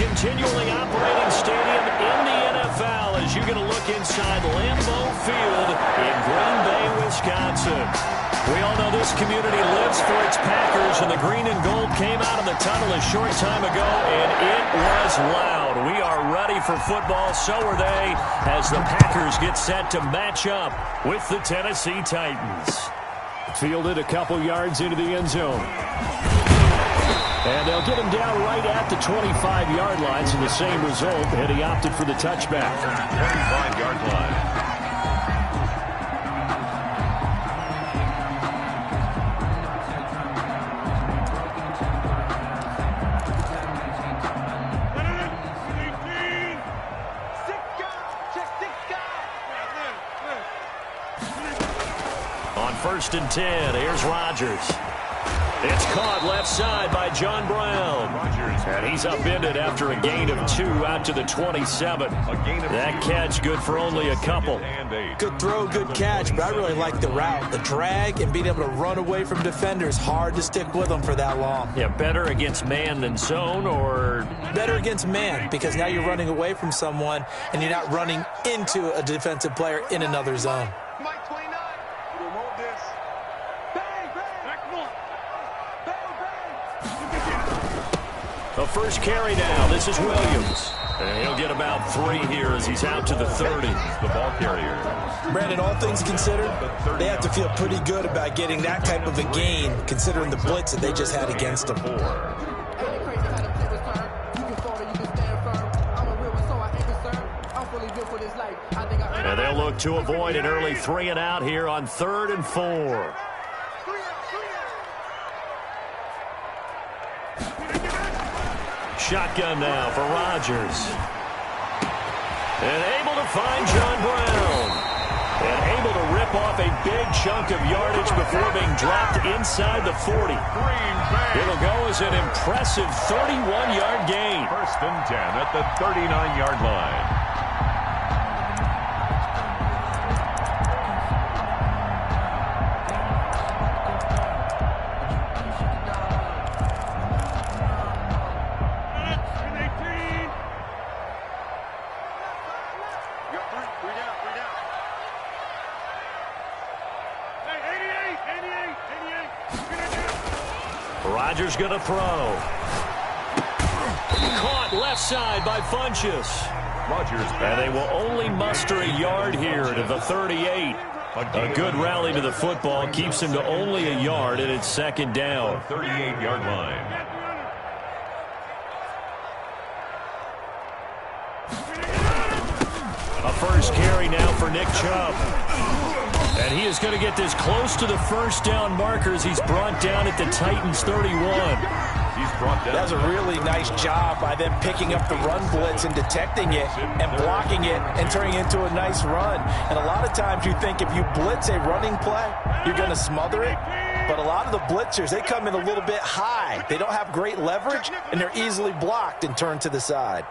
continually operating stadium in the NFL as you're going to look inside Lambeau Field in Green Bay, Wisconsin. We all know this community lives for its Packers, and the green and gold came out of the tunnel a short time ago, and it was loud. We are ready for football, so are they, as the Packers get set to match up with the Tennessee Titans. Fielded a couple yards into the end zone. And they'll get him down right at the 25-yard line, so the same result, and he opted for the touchback. 25-yard line. On 1st and 10, here's Rodgers. It's caught left side by John Brown. And he's upended after a gain of 2 out to the 27. That catch good for only a couple. Good throw, good catch, but I really like the route. The drag and being able to run away from defenders, hard to stick with them for that long. Yeah, better against man than zone, or? Better against man, because now you're running away from someone and you're not running into a defensive player in another zone. The first carry now. This is Williams. And he'll get about 3 here as he's out to the 30. The ball carrier. Brandon, all things considered, they have to feel pretty good about getting that type of a gain, considering the blitz that they just had against them. And they'll look to avoid an early 3 and out here on 3rd and 4. Shotgun now for Rodgers. And able to find John Brown. And able to rip off a big chunk of yardage before being dropped inside the 40. It'll go as an impressive 31-yard gain. 1st and 10 at the 39-yard line. Rodgers going to throw. Caught left side by Funchess. And they will only muster a yard here to the 38. A good rally to the football keeps him to only a yard, and it's 2nd down. 38-yard line. A first carry now for Nick Chubb. And he is going to get this close to the 1st down markers. He's brought down at the Titans 31. That was a really nice job by them picking up the run blitz and detecting it and blocking it and turning it into a nice run. And a lot of times you think if you blitz a running play, you're going to smother it. But a lot of the blitzers, they come in a little bit high. They don't have great leverage, and they're easily blocked and turned to the side.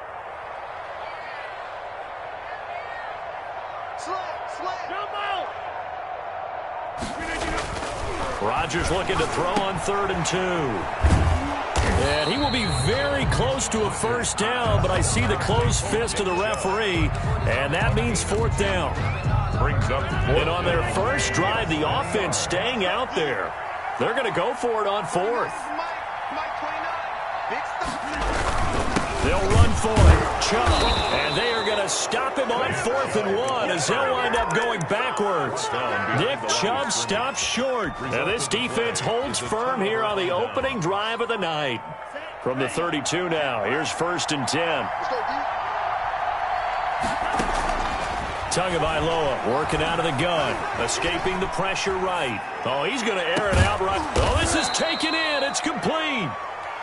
Rodgers looking to throw on 3rd and 2. And he will be very close to a 1st down, but I see the closed fist of the referee, and that means 4th down. Brings up 4th. And on their first drive, the offense staying out there. They're going to go for it on 4th. They'll run for it. Chubb. And they are going to stop him on 4th and 1 as they'll wind up going backwards. Nick Chubb stops short. And this defense holds firm here on the opening drive of the night. From the 32 now, here's 1st and 10. Tagovailoa working out of the gun. Escaping the pressure right. Oh, he's going to air it out right. Oh, this is taken in. It's complete.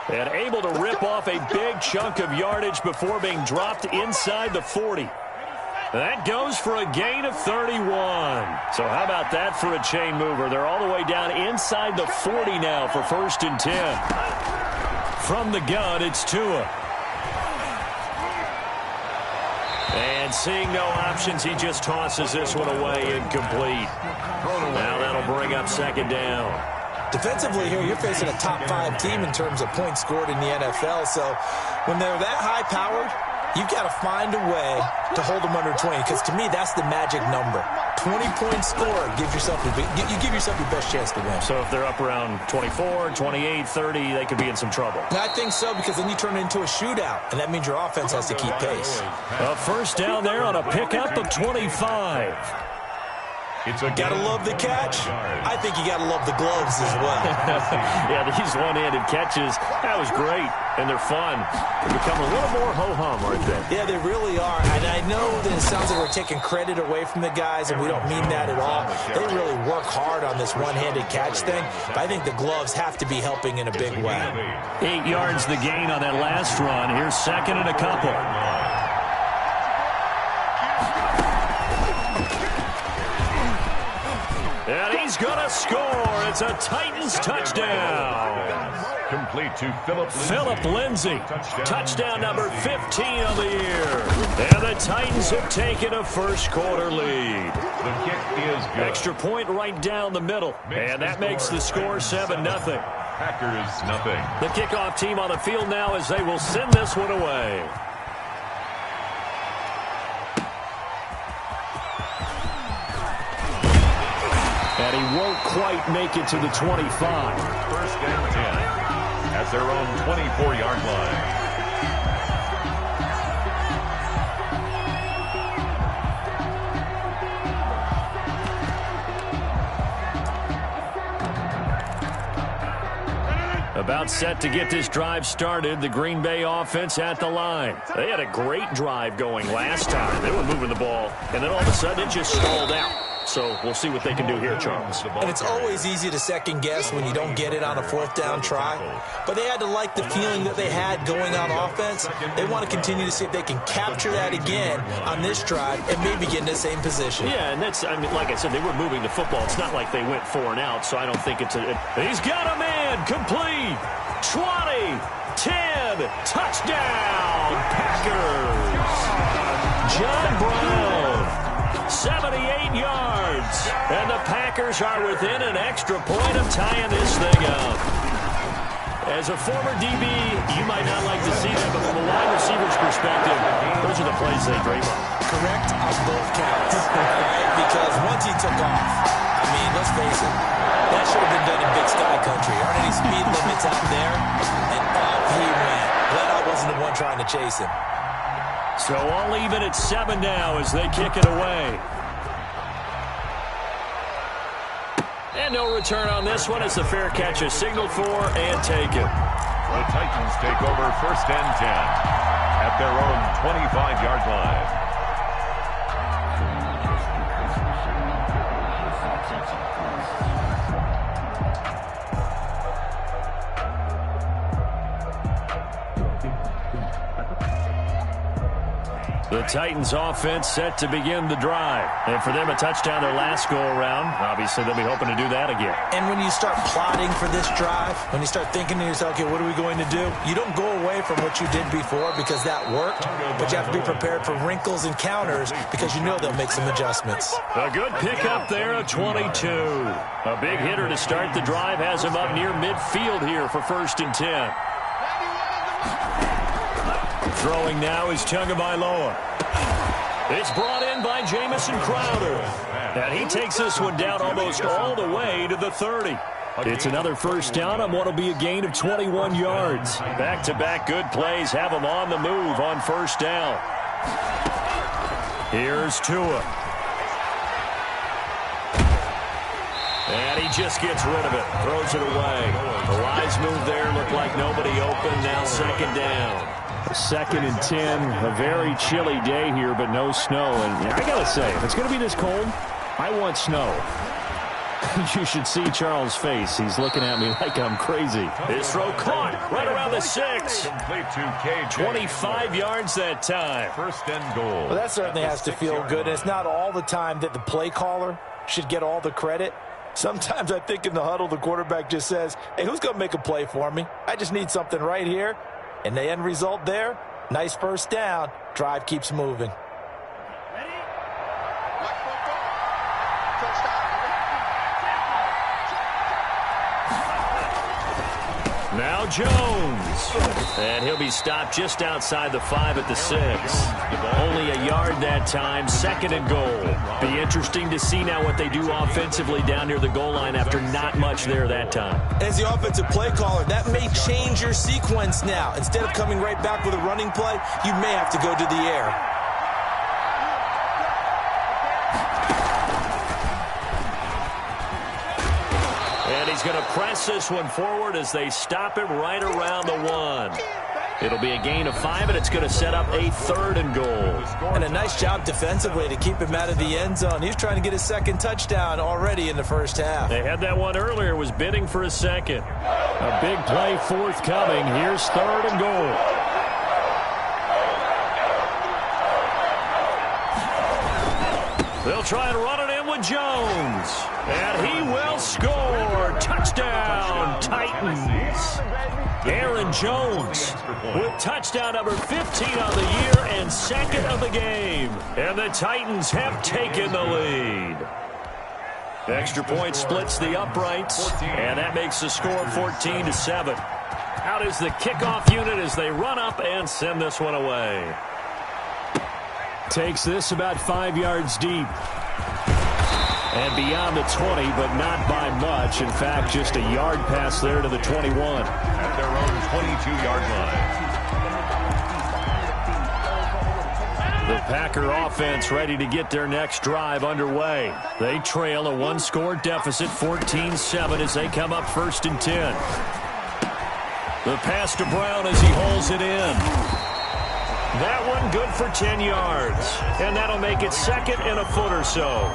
And able to rip off a big chunk of yardage before being dropped inside the 40. That goes for a gain of 31. So how about that for a chain mover? They're all the way down inside the 40 now for 1st and 10. From the gun, it's Tua. And seeing no options, he just tosses this one away incomplete. Now that'll bring up 2nd down. Defensively here, you're facing a top 5 team in terms of points scored in the NFL. So when they're that high-powered, you've got to find a way to hold them under 20, because to me, that's the magic number. 20-point score gives yourself you give yourself your best chance to win. So if they're up around 24, 28, 30, they could be in some trouble. I think so, because then you turn it into a shootout, and that means your offense has to keep pace. A first down there on a pickup of 25. Gotta love the catch. I think you gotta love the gloves as well. Yeah, these one-handed catches, that was great, and they're fun. They become a little more ho-hum, aren't they? Yeah, they really are. And I know that it sounds like we're taking credit away from the guys, and we don't mean that at all. They really work hard on this one-handed catch thing, but I think the gloves have to be helping in a big way. 8 yards the gain on that last run. Here's second and a couple. And he's going to score. It's a Titans touchdown. Complete to Phillip Lindsay. Touchdown number 15 on the year. And the Titans have taken a first-quarter lead. The kick is good. Extra point right down the middle. And that makes the score 7-0. Packers, nothing. The kickoff team on the field now as they will send this one away. And he won't quite make it to the 25. First and 10 at their own 24-yard line. About set to get this drive started, the Green Bay offense at the line. They had a great drive going last time. They were moving the ball, and then all of a sudden it just stalled out. So we'll see what they can do here, Charles. And it's always easy to second-guess when you don't get it on a fourth-down try. But they had to like the feeling that they had going on offense. They want to continue to see if they can capture that again on this drive and maybe get in the same position. Yeah, and that's, I mean, like I said, they were moving the football. It's not like they went 4 and out, so I don't think it's a... He's got a man, complete, 20, 10, touchdown, Packers. John Brown. 78 yards, and the Packers are within an extra point of tying this thing up. As a former DB, you might not like to see that, but from a wide receiver's perspective, those are the plays they dream of. Correct on both counts, right? Because once he took off, I mean, let's face it, that should have been done in Big Sky Country. Aren't any speed limits out there? And up he went. Glad I wasn't the one trying to chase him. So all even at 7 now as they kick it away. And no return on this one as the fair catch is signaled for and taken. The Titans take over first and 10 at their own 25-yard line. The Titans offense set to begin the drive. And for them, a touchdown their last go-around. Obviously, they'll be hoping to do that again. And when you start plotting for this drive, when you start thinking to yourself, okay, what are we going to do? You don't go away from what you did before because that worked, but you have to be prepared for wrinkles and counters because you know they'll make some adjustments. A good pickup there of 22. A big hitter to start the drive has him up near midfield here for first and 10. Throwing now is Tagovailoa. It's brought in by Jamison Crowder. And he takes this one down almost all the way to the 30. It's another first down on what will be a gain of 21 yards. Back-to-back good plays have him on the move on first down. Here's Tua. And he just gets rid of it. Throws it away. The wise move there. Looked like nobody open. Now second down. Second and 10, a very chilly day here, but no snow. And I got to say, if it's going to be this cold, I want snow. You should see Charles' face. He's looking at me like I'm crazy. This throw caught right around the 6. 25 yards that time. First and goal. Well, that certainly has to feel good. And it's not all the time that the play caller should get all the credit. Sometimes I think in the huddle, the quarterback just says, hey, who's going to make a play for me? I just need something right here. And the end result there, nice first down. Drive keeps moving. Now Jones. And he'll be stopped just outside the 5 at the 6. Only a yard that time, 2nd and goal. Be interesting to see now what they do offensively down near the goal line after not much there that time. As the offensive play caller, that may change your sequence now. Instead of coming right back with a running play, you may have to go to the air. And he's going to press this one forward as they stop him right around the 1. It'll be a gain of 5, and it's going to set up a 3rd and goal. And a nice job defensively to keep him out of the end zone. He's trying to get his 2nd touchdown already in the first half. They had that one earlier, was bidding for a 2nd. A big play forthcoming. Here's 3rd and goal. They'll try and run it in with Jones. And he will score. Touchdown, Titans. Aaron Jones with touchdown number 15 on the year and 2nd of the game. And the Titans have taken the lead. Extra point splits the uprights, and that makes the score 14-7. Out is the kickoff unit as they run up and send this one away. Takes this about 5 yards deep. And beyond the 20, but not by much. In fact, just a yard pass there to the 21. At their own 22-yard line. The Packer offense ready to get their next drive underway. They trail a 1-score deficit, 14-7, as they come up 1st and 10. The pass to Brown as he holds it in. That one good for 10 yards. And that'll make it 2nd and a foot or so.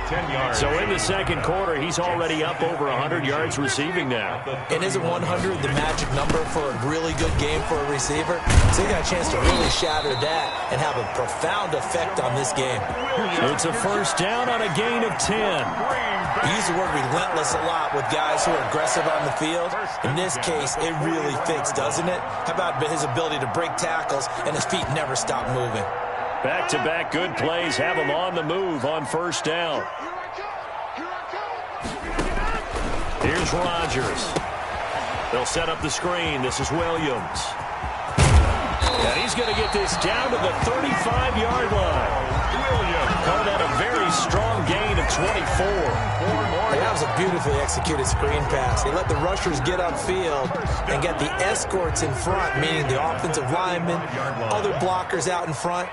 10 yards. So in the 2nd quarter, he's already up over 100 yards receiving now. And isn't 100 the magic number for a really good game for a receiver? So he got a chance to really shatter that and have a profound effect on this game. It's a 1st down on a gain of 10. We use the word relentless a lot with guys who are aggressive on the field. In this case, it really fits, doesn't it? How about his ability to break tackles and his feet never stop moving? Back-to-back good plays have him on the move on 1st down. Here's Rodgers. They'll set up the screen. This is Williams. And he's going to get this down to the 35-yard line. Williams called out a very strong gain of 24. That was a beautifully executed screen pass. They let the rushers get upfield and get the escorts in front, meaning the offensive linemen, other blockers out in front.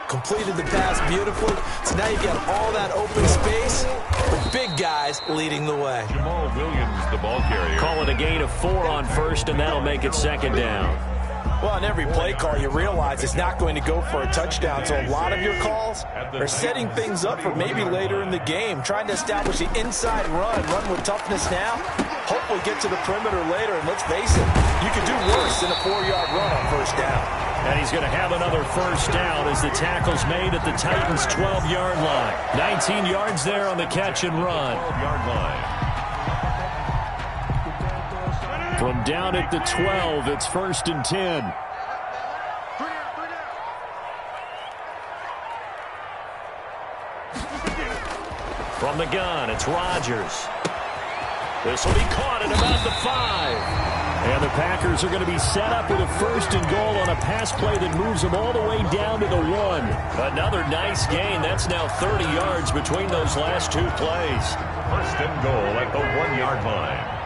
Completed the pass beautifully. So now you've got all that open space with big guys leading the way. Jamal Williams, the ball carrier. Call it a gain of 4 on 1st, and that'll make it 2nd down. Well, on every play call, you realize it's not going to go for a touchdown. So a lot of your calls are setting things up for maybe later in the game, trying to establish the inside run with toughness now, hopefully get to the perimeter later. And let's face it, you could do worse than a 4-yard run on 1st down. And he's going to have another 1st down as the tackle's made at the Titans' 12-yard line. 19 yards there on the catch and run. 12-yard line. From down at the 12, it's 1st and 10. From the gun, it's Rodgers. This will be caught at about the 5. And the Packers are going to be set up with a 1st and goal on a pass play that moves them all the way down to the 1. Another nice gain. That's now 30 yards between those last 2 plays. 1st and goal at the 1-yard line.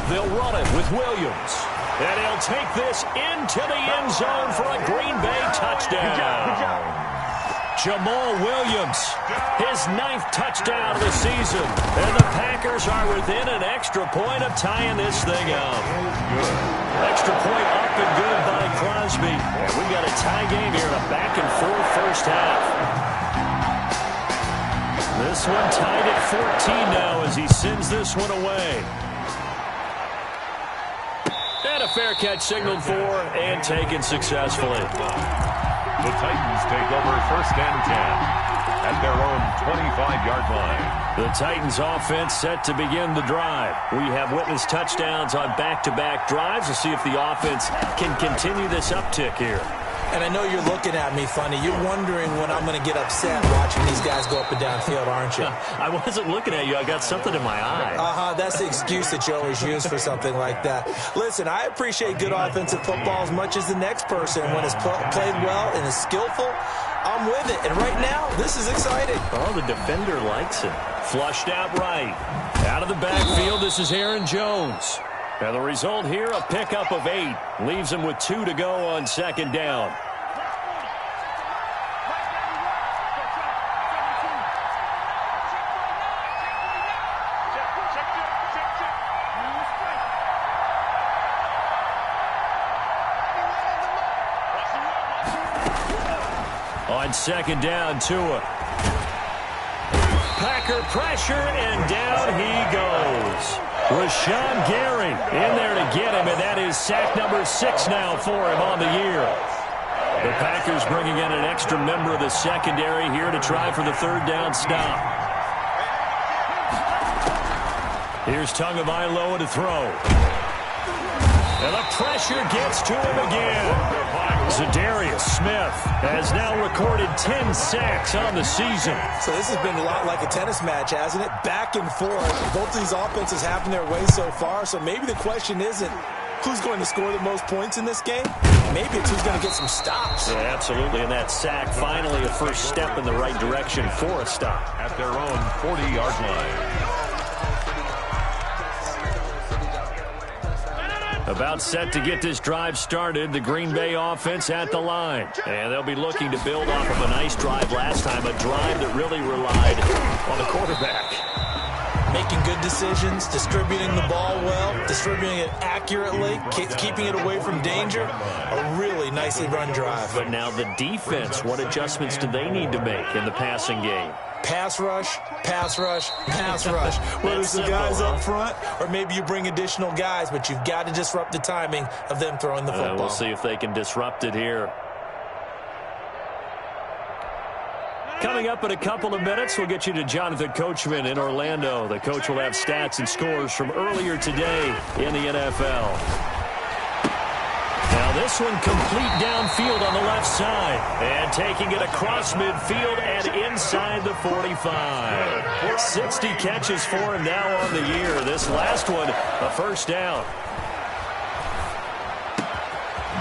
They'll run it with Williams. And he'll take this into the end zone for a Green Bay touchdown. Jamal Williams, his 9th touchdown of the season. And the Packers are within an extra point of tying this thing up. Extra point up and good by Crosby. And we got a tie game here in a back-and-forth 1st half. This one tied at 14 now as he sends this one away. And a fair catch signaled for and taken successfully. The Titans take over 1st and 10 at their own 25-yard line. The Titans offense set to begin the drive. We have witnessed touchdowns on back-to-back drives. We'll see if the offense can continue this uptick here. And I know you're looking at me funny. You're wondering when I'm going to get upset watching these guys go up and down field, aren't you? I wasn't looking at you. I got something in my eye. That's the excuse that you always use for something like that. Listen, I appreciate good offensive football as much as the next person. When it's played well and is skillful, I'm with it. And right now, this is exciting. Oh, the defender likes it. Flushed out right. Out of the backfield, this is Aaron Jones. And the result here, a pickup of 8. Leaves him with 2 to go on second down. On second down, Tua. Packer pressure, and down he goes. Rashawn Gary in there to get him, and that is sack number 6 now for him on the year. The Packers bringing in an extra member of the secondary here to try for the third down stop. Here's Tagovailoa to throw. And the pressure gets to him again. Zadarius Smith has now recorded 10 sacks on the season. So this has been a lot like a tennis match, hasn't it? Back and forth. Both of these offenses having their way so far. So maybe the question isn't who's going to score the most points in this game. Maybe it's who's going to get some stops. Yeah, absolutely. And that sack, finally a first step in the right direction for a stop. At their own 40-yard line. About set to get this drive started, the Green Bay offense at the line. And they'll be looking to build off of a nice drive last time, a drive that really relied on the quarterback. Making good decisions, distributing the ball well, distributing it accurately, keeping it away from danger. A really nicely run drive. But now the defense, what adjustments do they need to make in the passing game? Pass rush, pass rush, pass rush. Whether it's the guys up front or maybe you bring additional guys, but you've got to disrupt the timing of them throwing the football. We'll see if they can disrupt it here. Coming up in a couple of minutes, we'll get you to Jonathan Coachman in Orlando. The coach will have stats and scores from earlier today in the NFL. Now this one complete downfield on the left side. And taking it across midfield and inside the 45. 60 catches for him now on the year. This last one, a first down.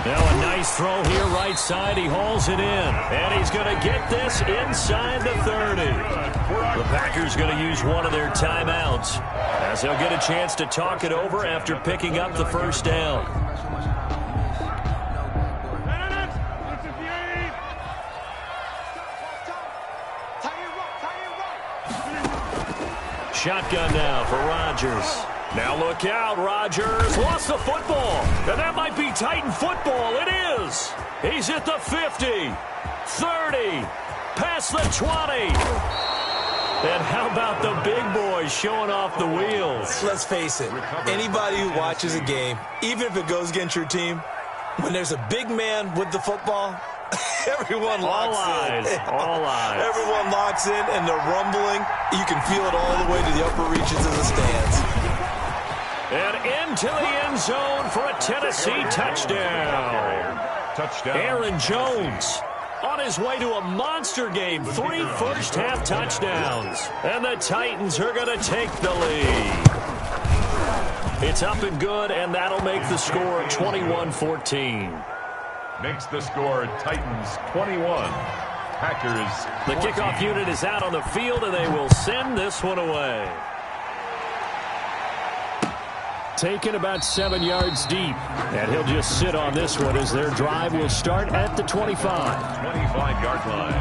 Now a nice throw here right side. He hauls it in. And he's going to get this inside the 30. The Packers going to use one of their timeouts as they'll get a chance to talk it over after picking up the first down. Shotgun now for Rodgers. Now look out, Rodgers lost the football. And that might be Titan football. It is. He's at the 50, 30, past the 20. And how about the big boys showing off the wheels? Let's face it, anybody who watches a game, even if it goes against your team, when there's a big man with the football, everyone locks in. All eyes. Everyone locks in, and they're rumbling. You can feel it all the way to the upper reaches of the stands. And into the end zone for a Tennessee touchdown. Aaron Jones on his way to a monster game. 3 first-half touchdowns. And the Titans are going to take the lead. It's up and good, and that'll make the score 21-14. Makes the score Titans 21. Packers 14. The kickoff unit is out on the field, and they will send this one away. Taken about 7 yards deep. And he'll just sit on this one as their drive will start at the 25. 25-yard line.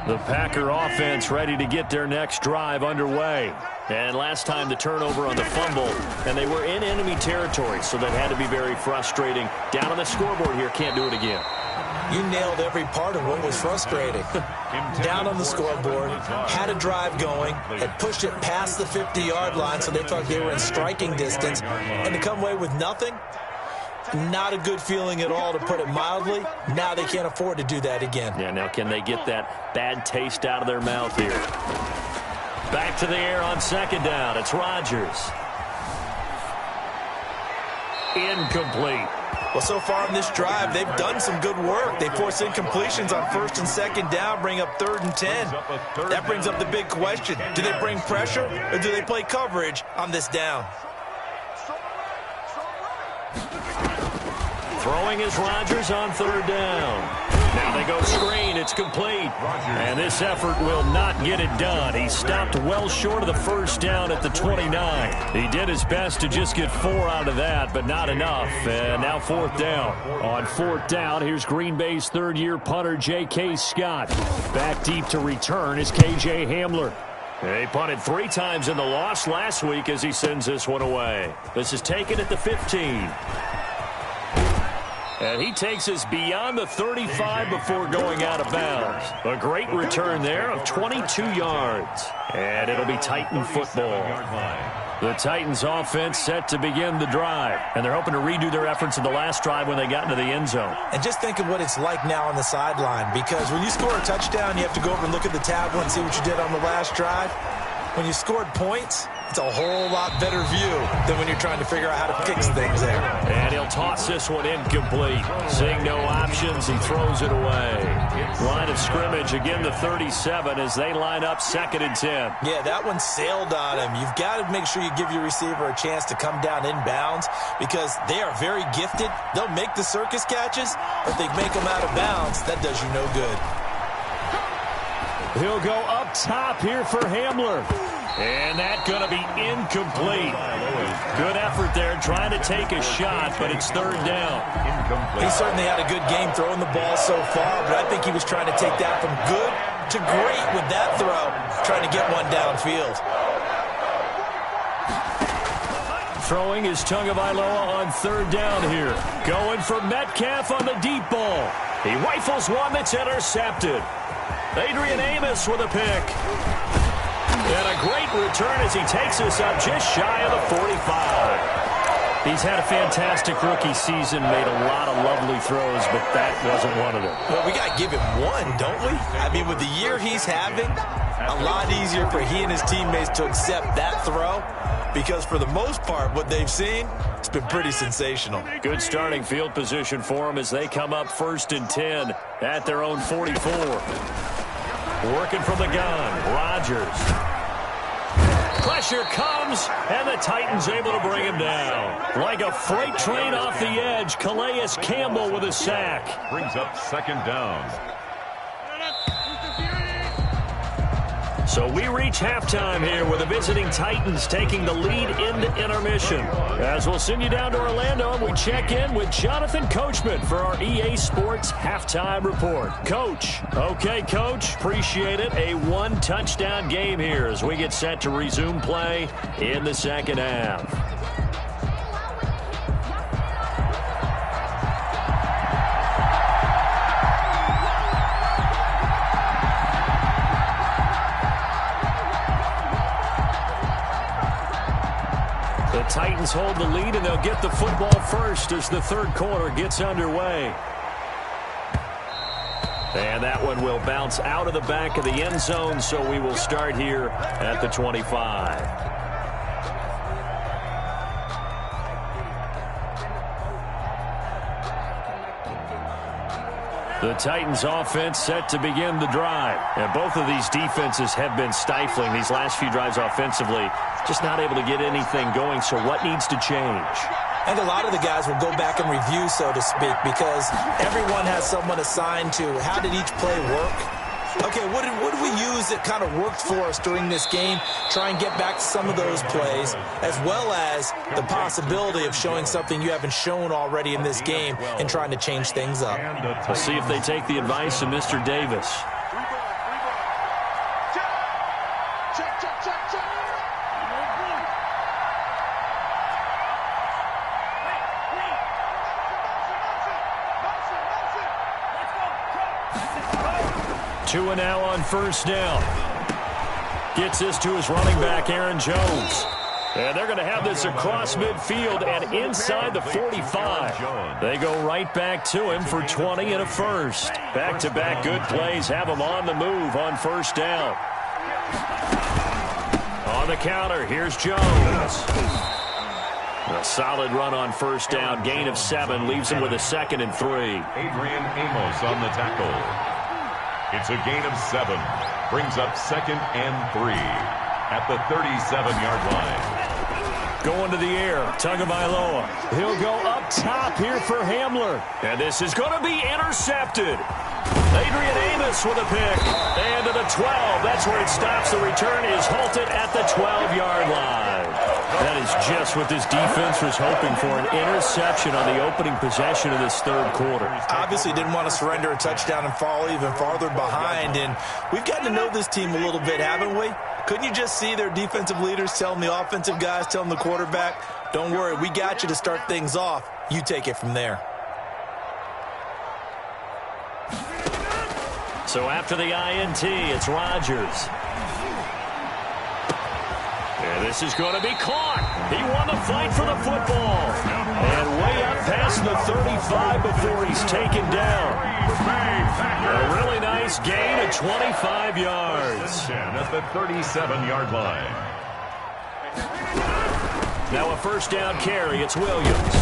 The Packer offense ready to get their next drive underway. And last time the turnover on the fumble, and they were in enemy territory, so that had to be very frustrating. Down on the scoreboard here, can't do it again. You nailed every part of what was frustrating. Down on the scoreboard, had a drive going, had pushed it past the 50-yard line, so they thought they were in striking distance, and to come away with nothing, Not a good feeling at all, to put it mildly. Now they can't afford to do that again. Yeah, now can they get that bad taste out of their mouth here? Back to the air on second down. It's Rodgers. Incomplete. Well, so far in this drive, they've done some good work. They force incompletions on first and second down, bring up 3rd and 10. That brings up the big question. Do they bring pressure or do they play coverage on this down? Throwing is Rodgers on 3rd down. Now they go screen. It's complete. And this effort will not get it done. He stopped well short of the first down at the 29. He did his best to just get 4 out of that, but not enough. And now 4th down. On 4th down, here's Green Bay's 3rd-year punter, J.K. Scott. Back deep to return is K.J. Hamler. He punted 3 times in the loss last week as he sends this one away. This is taken at the 15. And he takes us beyond the 35 before going out of bounds. A great return there of 22 yards. And it'll be Titan football. The Titans offense set to begin the drive. And they're hoping to redo their efforts in the last drive when they got into the end zone. And just think of what it's like now on the sideline. Because when you score a touchdown, you have to go over and look at the tablet and see what you did on the last drive. When you scored points, it's a whole lot better view than when you're trying to figure out how to fix things there. And he'll toss this one incomplete. Seeing no options, he throws it away. Line of scrimmage, again the 37 as they line up 2nd and 10. Yeah, that one sailed on him. You've got to make sure you give your receiver a chance to come down inbounds because they are very gifted. They'll make the circus catches, but if they make them out of bounds, that does you no good. He'll go up top here for Hamler. And that's going to be incomplete. Good effort there trying to take a shot, but it's 3rd down. He certainly had a good game throwing the ball so far, but I think he was trying to take that from good to great with that throw, trying to get one downfield. Throwing is Tagovailoa on 3rd down here. Going for Metcalf on the deep ball. He rifles one that's intercepted. Adrian Amos with a pick. And a great return as he takes us up just shy of the 45. He's had a fantastic rookie season, made a lot of lovely throws, but that wasn't one of them. Well, we got to give him one, don't we? I mean, with the year he's having, a lot easier for he and his teammates to accept that throw because for the most part, what they've seen, it's been pretty sensational. Good starting field position for them as they come up 1st and 10 at their own 44. Working from the gun, Rodgers. Pressure comes, and the Titans able to bring him down. Like a freight train off the edge, Calais Campbell with a sack. Brings up 2nd down. So we reach halftime here with the visiting Titans taking the lead into intermission. As we'll send you down to Orlando and we check in with Jonathan Coachman for our EA Sports Halftime Report. Coach. Okay, Coach. Appreciate it. A 1-touchdown game here as we get set to resume play in the 2nd half. Titans hold the lead, and they'll get the football first as the 3rd quarter gets underway. And that one will bounce out of the back of the end zone, so we will start here at the 25. The Titans offense set to begin the drive. And both of these defenses have been stifling these last few drives offensively. Just not able to get anything going, so what needs to change? And a lot of the guys will go back and review, so to speak, because everyone has someone assigned to how did each play work. Okay, what did we use that kind of worked for us during this game? Try and get back to some of those plays, as well as the possibility of showing something you haven't shown already in this game and trying to change things up. Let's see if they take the advice of Mr. Davis. Two and now on 1st down. Gets this to his running back, Aaron Jones. And they're going to have this across midfield and inside the 45. They go right back to him for 20 and a first. Back-to-back good plays have him on the move on first down. On the counter, here's Jones. A solid run on first down. Gain of 7 leaves him with a 2nd and 3. Adrian Amos on the tackle. It's a gain of 7. Brings up 2nd and 3 at the 37-yard line. Going to the air, Tagovailoa. He'll go up top here for Hamler. And this is going to be intercepted. Adrian Amos with a pick. And to the 12. That's where it stops. The return is halted at the 12-yard line. That is just what this defense was hoping for, an interception on the opening possession of this third quarter. Obviously didn't want to surrender a touchdown and fall even farther behind. And we've gotten to know this team a little bit, haven't we? Couldn't you just see their defensive leaders telling the offensive guys, telling the quarterback, don't worry, we got you to start things off. You take it from there. So after the INT, it's Rodgers. And this is going to be caught. He won the fight for the football. And way up past the 35 before he's taken down. A really nice gain of 25 yards. At the 37-yard line. Now a first down carry. It's Williams.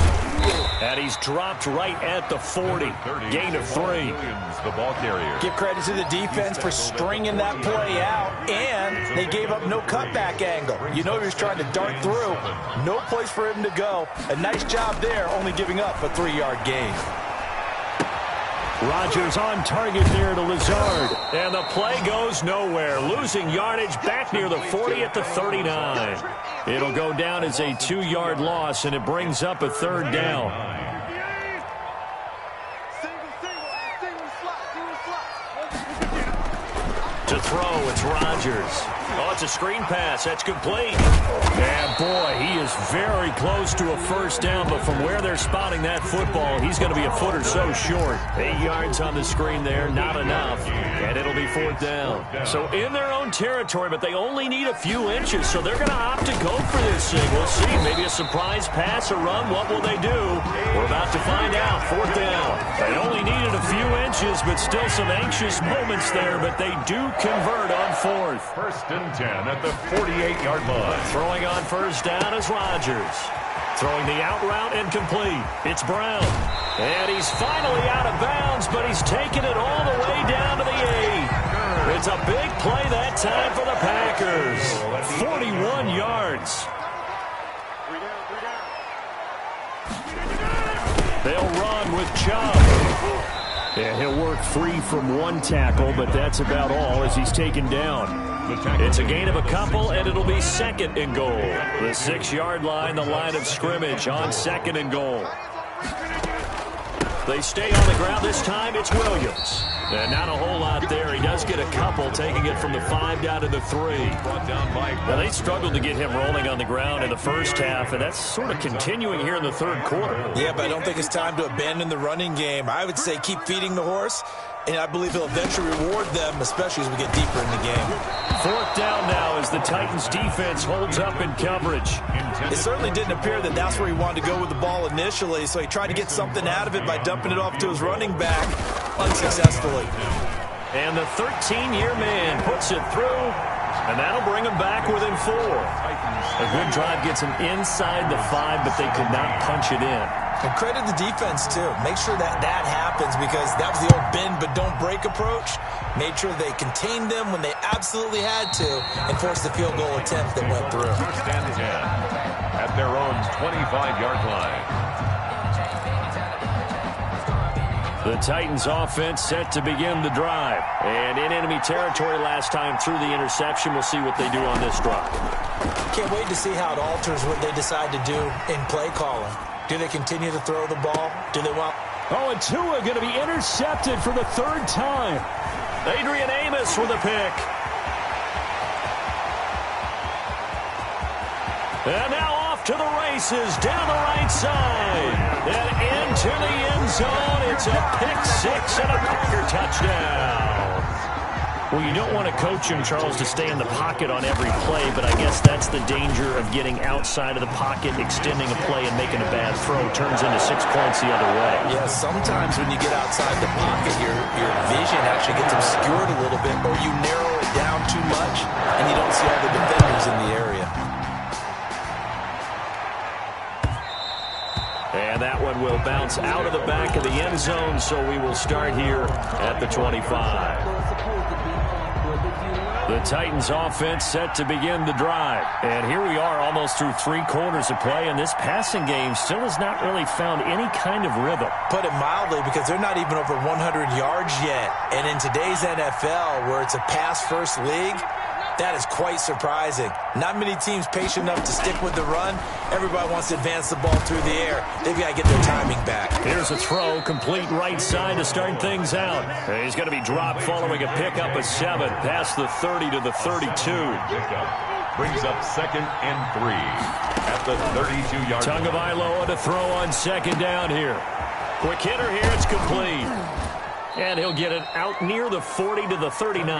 And he's dropped right at the 40. Gain of 3. Williams, the ball carrier. Give credit to the defense for stringing that play out, and they gave up no cutback angle. You know he was trying to dart through. No place for him to go. A nice job there, only giving up a 3-yard gain. Rodgers on target there to Lazard. And the play goes nowhere. Losing yardage back near the 40 at the 39. It'll go down as a 2-yard loss, and it brings up a 3rd down. To throw, it's Rodgers. Oh, it's a screen pass. That's complete. And, boy, he is very close to a first down, but from where they're spotting that football, he's going to be a foot or so short. 8 yards on the screen there, not enough, and it'll be 4th down. So in their own territory, but they only need a few inches, so they're going to opt to go for this thing. We'll see. Maybe a surprise pass or run. What will they do? We're about to find out. 4th down. They only needed a few inches, but still some anxious moments there, but they do convert on 4th. 1st and 10 at the 48-yard line. Throwing on first down is Rodgers. Throwing the out route incomplete. It's Brown. And he's finally out of bounds, but he's taken it all the way down to the 8. It's a big play that time for the Packers. 41 yards. They'll run with Chubb. Yeah, he'll work free from one tackle, but that's about all as he's taken down. It's a gain of a couple, and it'll be 2nd and goal. The 6-yard line, the line of scrimmage on 2nd and goal. They stay on the ground this time. It's Williams. And not a whole lot there. He does get a couple, taking it from the 5 down to the 3. Now, they struggled to get him rolling on the ground in the first half, and that's sort of continuing here in the third quarter. Yeah, but I don't think it's time to abandon the running game. I would say keep feeding the horse, and I believe he'll eventually reward them, especially as we get deeper in the game. 4th down now as the Titans defense holds up in coverage. It certainly didn't appear that that's where he wanted to go with the ball initially, so he tried to get something out of it by dumping it off to his running back unsuccessfully. And the 13-year man puts it through, and that'll bring him back within 4. A good drive gets him inside the 5, but they could not punch it in. And credit the defense, too. Make sure that that happens, because that was the old bend but don't break approach. Made sure they contained them when they absolutely had to and forced the field goal attempt that went through. 1st and 10 at their own 25-yard line. The Titans offense set to begin the drive. And in enemy territory last time through the interception. We'll see what they do on this drive. Can't wait to see how it alters what they decide to do in play calling. Do they continue to throw the ball? Do they want... Oh, and Tua going to be intercepted for the 3rd time. Adrian Amos with a pick. And now off to the races down the right side. And into the end zone. It's a pick 6 and a Packer touchdown. Well, you don't want to coach him, Charles, to stay in the pocket on every play, but I guess that's the danger of getting outside of the pocket, extending a play, and making a bad throw. Turns into 6 points the other way. Yeah, sometimes when you get outside the pocket, your vision actually gets obscured a little bit, or you narrow it down too much, and you don't see all the defenders in the area. And that one will bounce out of the back of the end zone, so we will start here at the 25. The Titans offense set to begin the drive. And here we are almost through 3 quarters of play, and this passing game still has not really found any kind of rhythm. Put it mildly, because they're not even over 100 yards yet. And in today's NFL, where it's a pass-first league, that is quite surprising. Not many teams patient enough to stick with the run. Everybody wants to advance the ball through the air. They've got to get their timing back. Here's a throw, complete right side to start things out. He's going to be dropped following a pickup of 7, past the 30 to the 32. Brings up 2nd and 3 at the 32-yard line. Tagovailoa to throw on 2nd down here. Quick hitter here, it's complete. And he'll get it out near the 40 to the 39.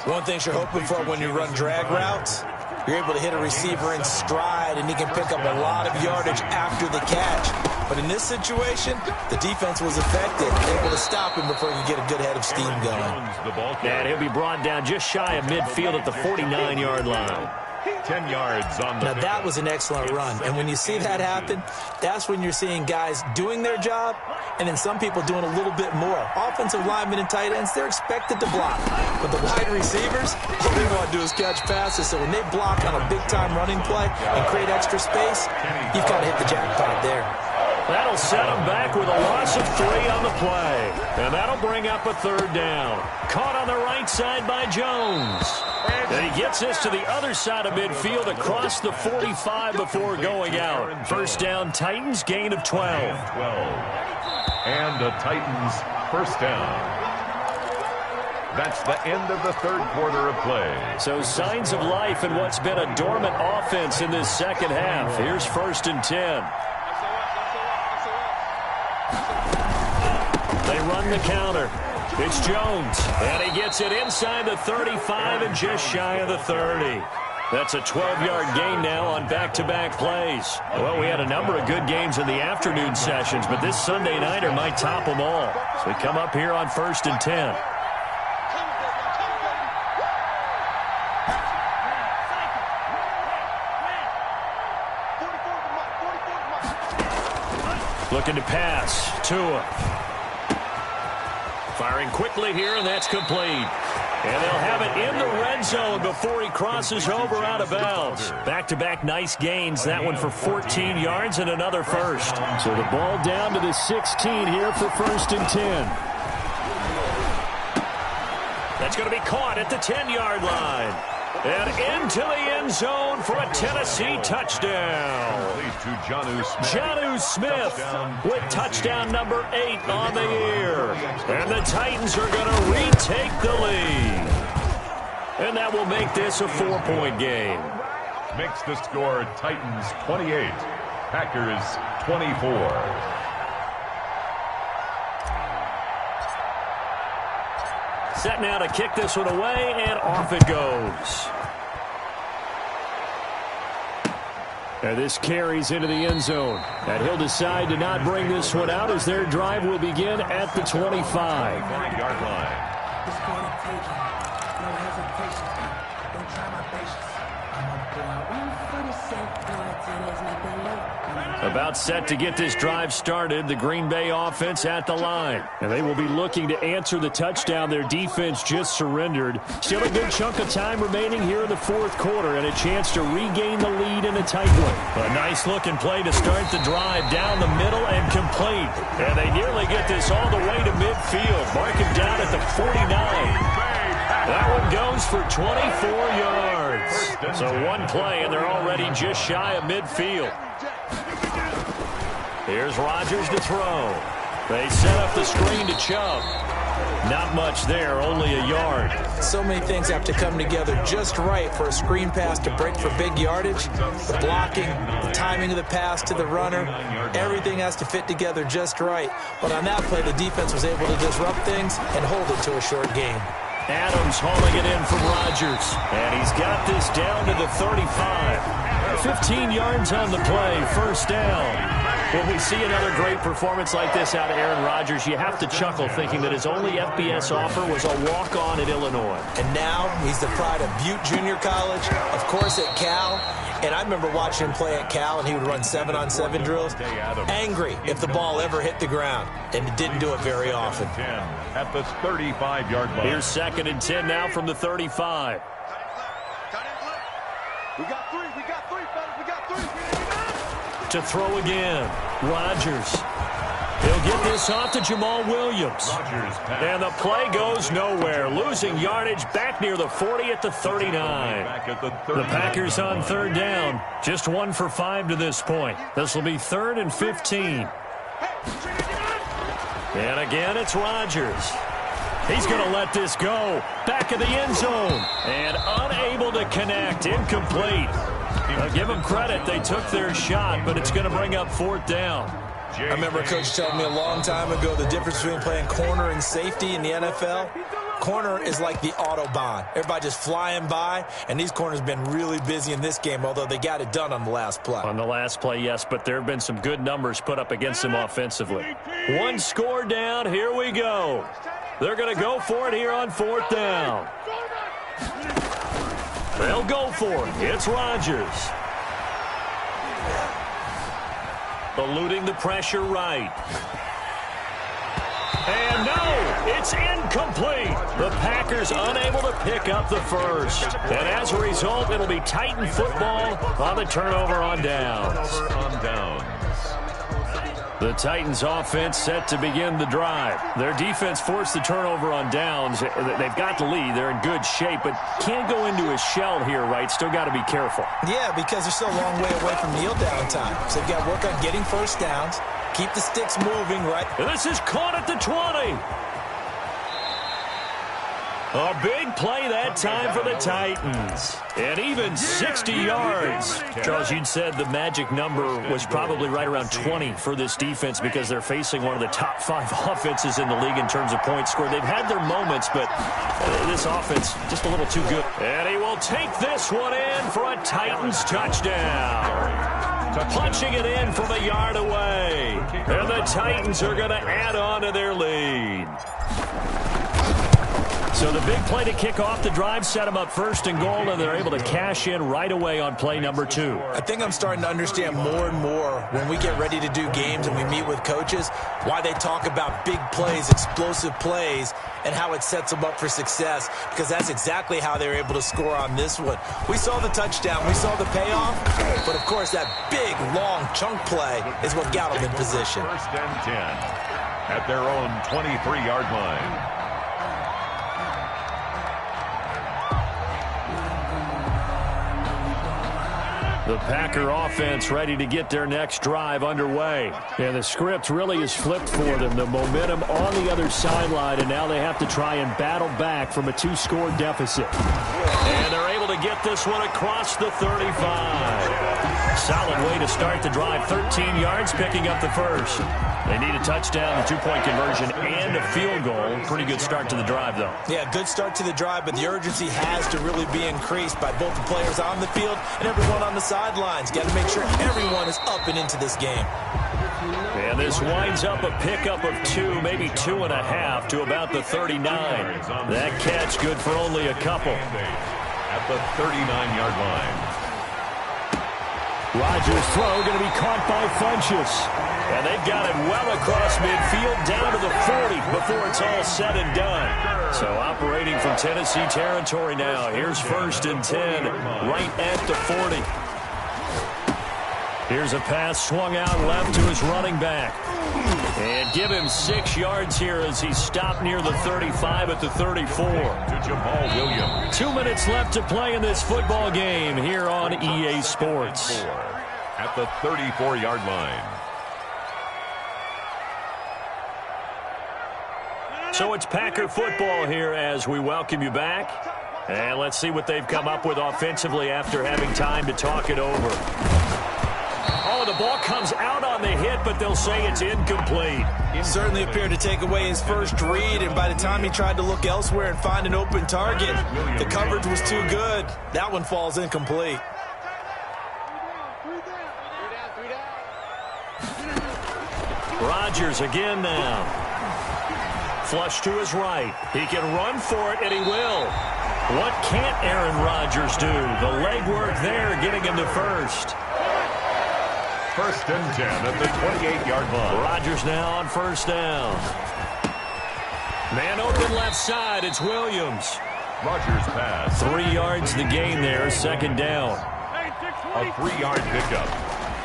One thing you're hoping for when you run drag routes, you're able to hit a receiver in stride, and he can pick up a lot of yardage after the catch. But in this situation, the defense was effective, able to stop him before he could get a good head of steam going. And he'll be brought down just shy of midfield at the 49-yard line. 10 yards on the Now, that was an excellent run. And when you see that happen, that's when you're seeing guys doing their job and then some people doing a little bit more. Offensive linemen and tight ends, they're expected to block. But the wide receivers, all they want to do is catch passes. So when they block on a big-time running play and create extra space, you've got to hit the jackpot there. That'll set him back with a loss of 3 on the play. And that'll bring up a 3rd down. Caught on the right side by Jones. And he gets this to the other side of midfield across the 45 before going out. First down, Titans, gain of 12. And the Titans first down. That's the end of the 3rd quarter of play. So signs of life in what's been a dormant offense in this second half. Here's 1st and 10. They run the counter. It's Jones, and he gets it inside the 35 and just shy of the 30. That's a 12-yard gain now on back-to-back plays. Well, we had a number of good games in the afternoon sessions, but this Sunday nighter might top them all. So we come up here on 1st and 10. Looking to pass. Tua. Firing quickly here, and that's complete. And they'll have it in the red zone before he crosses over out of bounds. Back-to-back nice gains. That one for 14 yards and another first. So the ball down to the 16 here for 1st and 10. That's going to be caught at the 10-yard line. And into the end zone for a Tennessee touchdown. Jonnu Smith with touchdown number 8 on the year. And the Titans are going to retake the lead. And that will make this a 4-point game. Makes the score Titans 28, Packers 24. Set now to kick this one away, and off it goes. And this carries into the end zone. And he'll decide to not bring this one out as their drive will begin at the 25-yard line. About set to get this drive started, the Green Bay offense at the line. And they will be looking to answer the touchdown their defense just surrendered. Still a good chunk of time remaining here in the 4th quarter and a chance to regain the lead in a tight one. A nice-looking play to start the drive down the middle and complete. And they nearly get this all the way to midfield. Mark him down at the 49. That one goes for 24 yards. So one play, and they're already just shy of midfield. Here's Rodgers to throw. They set up the screen to Chubb. Not much there, only a yard. So many things have to come together just right for a screen pass to break for big yardage. The blocking, the timing of the pass to the runner, everything has to fit together just right. But on that play, the defense was able to disrupt things and hold it to a short gain. Adams hauling it in from Rodgers. And he's got this down to the 35. 15 yards on the play, first down. When we see another great performance like this out of Aaron Rodgers, you have to chuckle thinking that his only FBS offer was a walk-on at Illinois. And now he's the pride of Butte Junior College, of course at Cal. And I remember watching him play at Cal, and he would run 7-on-7 drills. Angry if the ball ever hit the ground, and it didn't do it very often. At the 35-yard line. Here's 2nd and 10 now from the 35. We got three, fellas, we got three. To throw again, Rodgers. He'll get this off to Jamal Williams. And the play goes nowhere. Losing yardage back near the 40 at the 39. The Packers on 3rd down. Just 1 for 5 to this point. This will be 3rd and 15. And again, it's Rodgers. He's going to let this go. Back of the end zone. And unable to connect. Incomplete. I'll give them credit. They took their shot, but it's going to bring up 4th down. I remember Coach telling me a long time ago the difference between playing corner and safety in the NFL. Corner is like the Autobahn. Everybody just flying by, and these corners have been really busy in this game, although they got it done on the last play. On the last play, yes, but there have been some good numbers put up against them offensively. 1 score down. Here we go. They're going to go for it here on 4th down. They'll go for it. It's Rodgers. Eluding the pressure right. And no, it's incomplete. The Packers unable to pick up the first. And as a result, it'll be Titan football on the turnover on downs. The Titans offense set to begin the drive. Their defense forced the turnover on downs. They've got the lead. They're in good shape, but can't go into a shell here, right? Still got to be careful. Yeah, because they're still a long way away from kneel down time. So they've got to work on getting first downs, keep the sticks moving, right? And this is caught at the 20. A big play that time for the Titans. And even 60 yards. Charles, you'd said the magic number was probably right around 20 for this defense because they're facing one of the top 5 offenses in the league in terms of points scored. They've had their moments, but this offense just a little too good. And he will take this one in for a Titans touchdown. Punching it in from a yard away. And the Titans are going to add on to their lead. So the big play to kick off the drive set them up 1st and goal, and they're able to cash in right away on play number 2. I think I'm starting to understand more and more when we get ready to do games and we meet with coaches why they talk about big plays, explosive plays, and how it sets them up for success, because that's exactly how they were able to score on this one. We saw the touchdown. We saw the payoff. But, of course, that big, long chunk play is what got them in position. 1st and 10 at their own 23-yard line. The Packer offense ready to get their next drive underway. And the script really is flipped for them. The momentum on the other sideline, and now they have to try and battle back from a 2-score deficit. And they're able to get this one across the 35. Solid way to start the drive. 13 yards, picking up the first. They need a touchdown, a 2-point conversion, and a field goal. Pretty good start to the drive, though. Yeah, good start to the drive, but the urgency has to really be increased by both the players on the field and everyone on the sidelines. Got to make sure everyone is up and into this game. And this winds up a pickup of 2, maybe 2.5 to about the 39. That catch good for only a couple. At the 39-yard line. Rodgers' throw going to be caught by Funchess. And they've got it well across midfield down to the 40 before it's all said and done. So operating from Tennessee territory now. Here's 1st and 10 right at the 40. Here's a pass swung out left to his running back. And give him 6 yards here as he stopped near the 35 at the 34. To Jamal Williams. 2 minutes left to play in this football game here on EA Sports. At the 34-yard line. So it's Packer football here as we welcome you back. And let's see what they've come up with offensively after having time to talk it over. Oh, the the ball comes out on the hit, but they'll say it's incomplete. Certainly appeared to take away his first read, and by the time he tried to look elsewhere and find an open target, the coverage was too good. That one falls incomplete. Rodgers again now. Flush to his right. He can run for it, and he will. What can't Aaron Rodgers do? The legwork there getting him to first. 1st and 10 at the 28-yard line. Rodgers now on first down. Man open left side. It's Williams. Rodgers pass. 3 yards the gain there. 2nd down. A 3-yard pickup.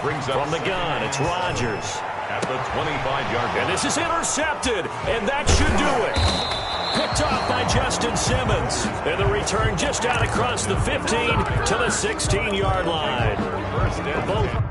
Brings up from the gun. It's Rodgers. At the 25-yard line. And this is intercepted. And that should do it. Picked off by Justin Simmons. And the return just out across the 15 to the 16-yard line. First and both.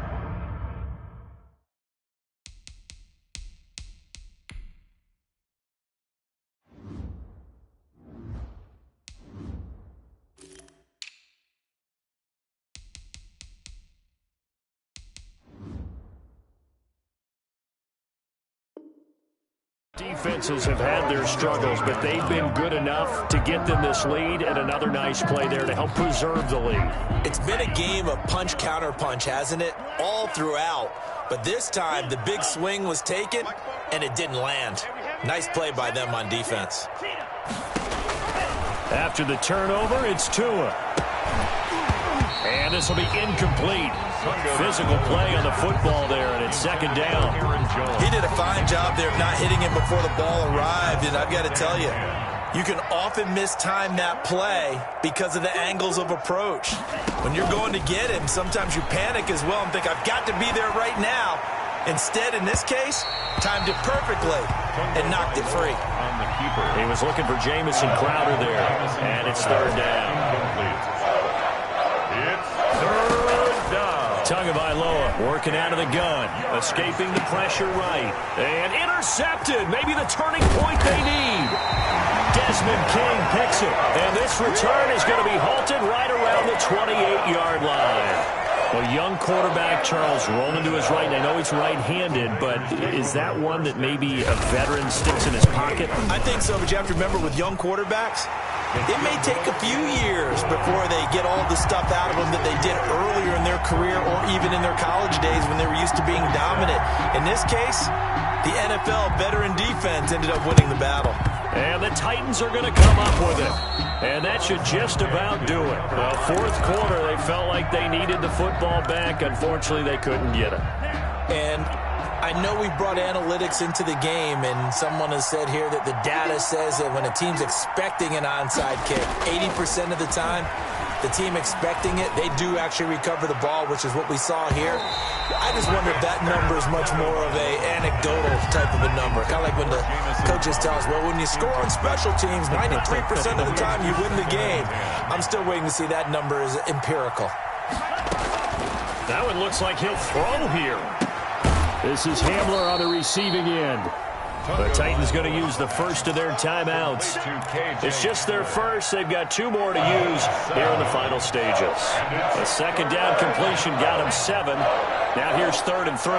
Defenses have had their struggles, but they've been good enough to get them this lead, and another nice play there to help preserve the lead. It's been a game of punch-counter-punch, hasn't it? All throughout. But this time, the big swing was taken, and it didn't land. Nice play by them on defense. After the turnover, it's Tua. And this will be incomplete. Physical play on the football there, and it's 2nd down. He did a fine job there of not hitting him before the ball arrived, and I've got to tell you, you can often mistime that play because of the angles of approach. When you're going to get him, sometimes you panic as well and think, I've got to be there right now. Instead, in this case, timed it perfectly and knocked it free. He was looking for Jamison Crowder there, and it's 3rd down. It's 3rd down. Tagovailoa working out of the gun, escaping the pressure right, and intercepted. Maybe the turning point they need. Desmond King picks it, and this return is going to be halted right around the 28-yard line. Well, young quarterback Charles rolling to his right, and I know he's right-handed, but is that one that maybe a veteran sticks in his pocket? I think so, but you have to remember with young quarterbacks, it may take a few years before they get all the stuff out of them that they did earlier in their career or even in their college days when they were used to being dominant. In this case, the NFL veteran defense ended up winning the battle. And the Titans are going to come up with it. And that should just about do it. Well, 4th quarter, they felt like they needed the football back. Unfortunately, they couldn't get it. And I know we brought analytics into the game, and someone has said here that the data says that when a team's expecting an onside kick, 80% of the time, the team expecting it, they do actually recover the ball, which is what we saw here. I just wonder if that number is much more of a anecdotal type of a number. Kind of like when the coaches tell us, well, when you score on special teams, 93% of the time you win the game. I'm still waiting to see that number is empirical. That one looks like he'll throw here. This is Hamler on the receiving end. The Titans going to use the first of their timeouts. It's just their first. They've got 2 more to use here in the final stages. A 2nd down completion got him 7. Now here's 3rd and 3.